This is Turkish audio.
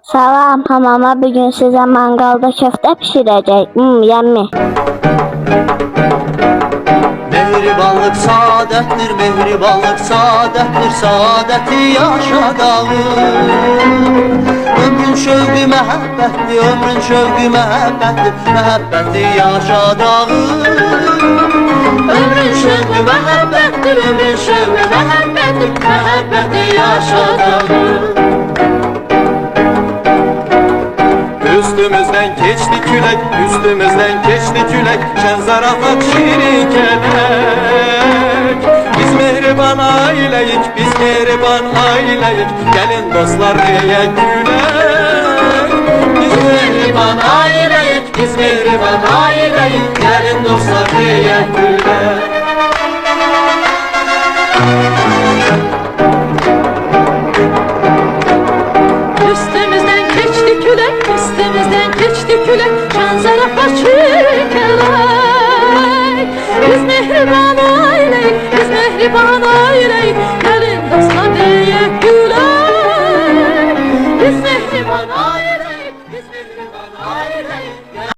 Salam hamama, bugün sizə mangalda köftə pişirəcək. Yummi. Mehribanlık saadettir, mehribanlık saadettir, saadeti yaşadağım. Ömrün şövqü məhəbbətdir, ömrün şövqü məhəbbətdir, məhəbbəti yaşadağım. Ömrün şövqü məhəbbətdir, ömrün şövqü məhəbbətdir, məhəbbəti yaşadağım. Üstümüzden geçti külek, üstümüzden geçti külek, şen zarafat şirin kelek. Biz mehriban aileyik, biz mehriban aileyik, gelin dostlar yiyek gülek. Biz mehriban aileyik, biz mehriban aileyik, gelin dostlar yiyek gülek. Üstümüzden geçti külek, üstümüzden geçti külek, şan zarafat şirin kelek. Biz mehriban aileyiz, biz mehriban aileyiz,